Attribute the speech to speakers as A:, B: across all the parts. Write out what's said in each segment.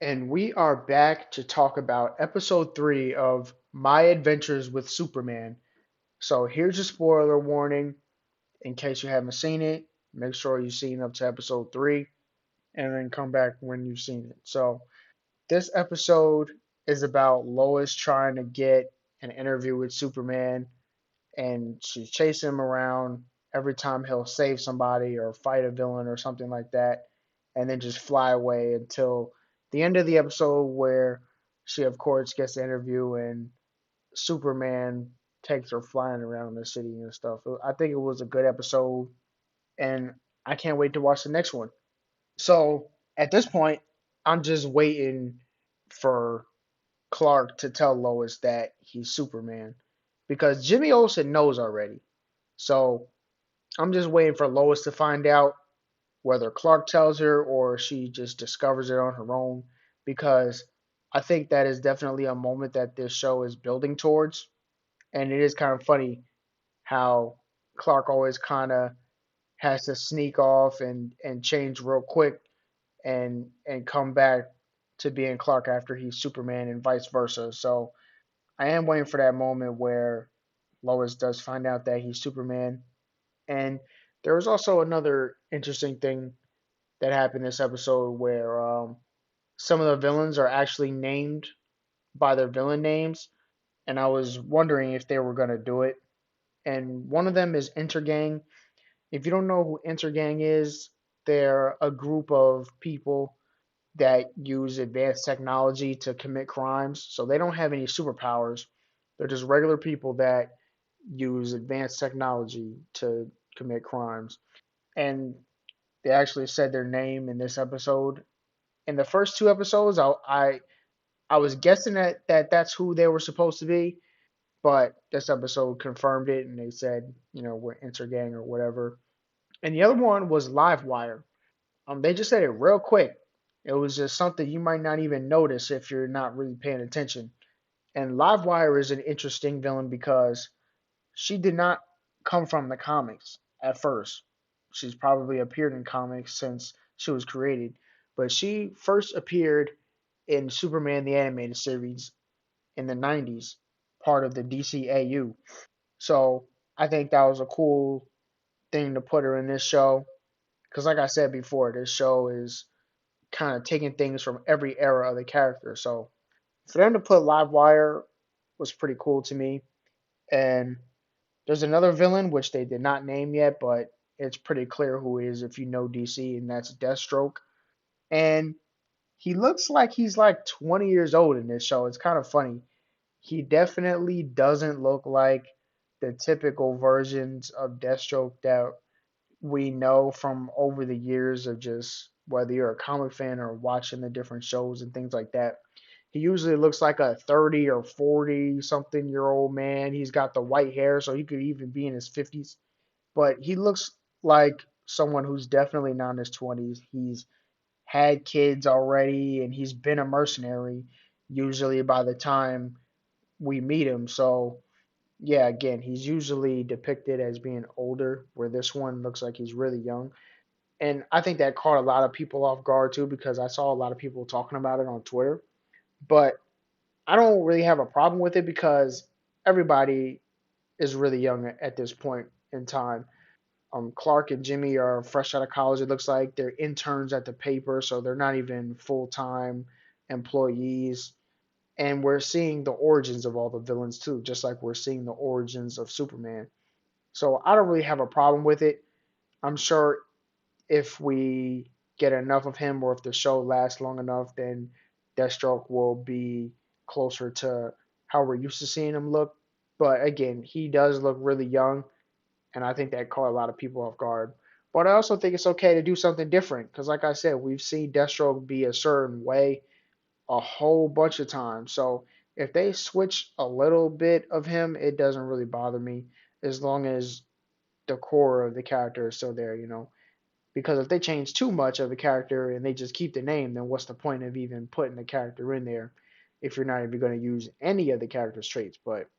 A: and we are back to talk about episode 3 of My Adventures with Superman. So here's a spoiler warning in case you haven't seen it. Make sure you've seen up to episode 3 and then come back when you've seen it. So this episode is about Lois trying to get an interview with Superman, and she's chasing him around every time he'll save somebody or fight a villain or something like that, and then just fly away until the end of the episode where she, of course, gets the interview and Superman takes her flying around the city and stuff. I think it was a good episode, and I can't wait to watch the next one. So at this point, I'm just waiting for Clark to tell Lois that he's Superman because Jimmy Olsen knows already. So I'm just waiting for Lois to find out whether Clark tells her or she just discovers it on her own because I think that is definitely a moment that this show is building towards. And it is kind of funny how Clark always kind of has to sneak off and change real quick and come back to being Clark after he's Superman and vice versa. So I am waiting for that moment where Lois does find out that he's Superman. And there was also another interesting thing that happened this episode where some of the villains are actually named by their villain names, and I was wondering if they were gonna do it. And one of them is Intergang. If you don't know who Intergang is, they're a group of people that use advanced technology to commit crimes. So they don't have any superpowers. They're just regular people that use advanced technology to commit crimes. And they actually said their name in this episode. In the first two episodes, I was guessing that that's who they were supposed to be, but this episode confirmed it, and they said, we're Intergang or whatever. And the other one was Livewire. They just said it real quick. It was just something you might not even notice if you're not really paying attention. And Livewire is an interesting villain because she did not come from the comics at first. She's probably appeared in comics since she was created, but she first appeared in Superman the Animated Series in the 90s, part of the DCAU. So I think that was a cool thing to put her in this show because, like I said before, this show is kind of taking things from every era of the character. So for them to put Livewire was pretty cool to me. And there's another villain which they did not name yet, but it's pretty clear who he is if you know DC, and that's Deathstroke. And he looks like he's like 20 years old in this show. It's kind of funny. He definitely doesn't look like the typical versions of Deathstroke that we know from over the years of just whether you're a comic fan or watching the different shows and things like that. He usually looks like a 30 or 40 something year old man. He's got the white hair, so he could even be in his 50s. But he looks like someone who's definitely not in his 20s. He's had kids already and he's been a mercenary usually by the time we meet him. So, yeah, again, he's usually depicted as being older, where this one looks like he's really young. And I think that caught a lot of people off guard too because I saw a lot of people talking about it on Twitter. But I don't really have a problem with it because everybody is really young at this point in time. Clark and Jimmy are fresh out of college. It looks like they're interns at the paper, so they're not even full time employees. And we're seeing the origins of all the villains too, just like we're seeing the origins of Superman. So I don't really have a problem with it. I'm sure if we get enough of him or if the show lasts long enough, then Deathstroke will be closer to how we're used to seeing him look. But again, he does look really young, and I think that caught a lot of people off guard. But I also think it's okay to do something different because, like I said, we've seen Deathstroke be a certain way a whole bunch of times. So if they switch a little bit of him, it doesn't really bother me as long as the core of the character is still there. Because if they change too much of the character and they just keep the name, then what's the point of even putting the character in there if you're not even going to use any of the character's traits? But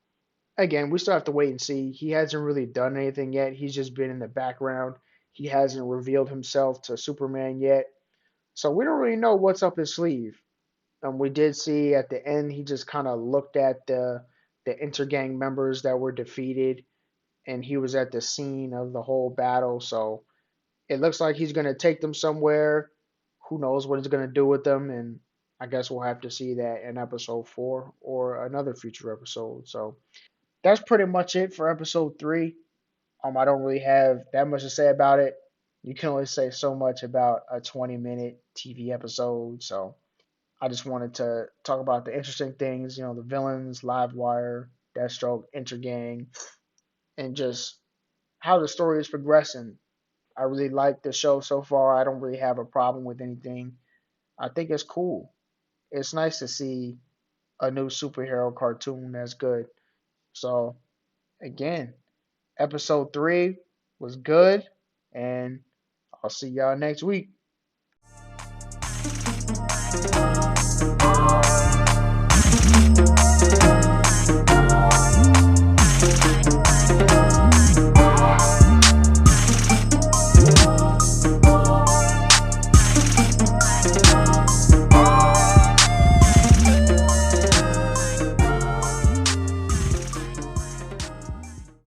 A: again, we still have to wait and see. He hasn't really done anything yet. He's just been in the background. He hasn't revealed himself to Superman yet. So we don't really know what's up his sleeve. And we did see at the end he just kind of looked at the intergang members that were defeated, and he was at the scene of the whole battle. So it looks like he's gonna take them somewhere. Who knows what he's gonna do with them? And I guess we'll have to see that in episode 4 or another future episode. So that's pretty much it for episode 3. I don't really have that much to say about it. You can only say so much about a 20-minute TV episode. So I just wanted to talk about the interesting things, the villains, Livewire, Deathstroke, Intergang, and just how the story is progressing. I really like the show so far. I don't really have a problem with anything. I think it's cool. It's nice to see a new superhero cartoon that's good. So, again, episode 3 was good, and I'll see y'all next week.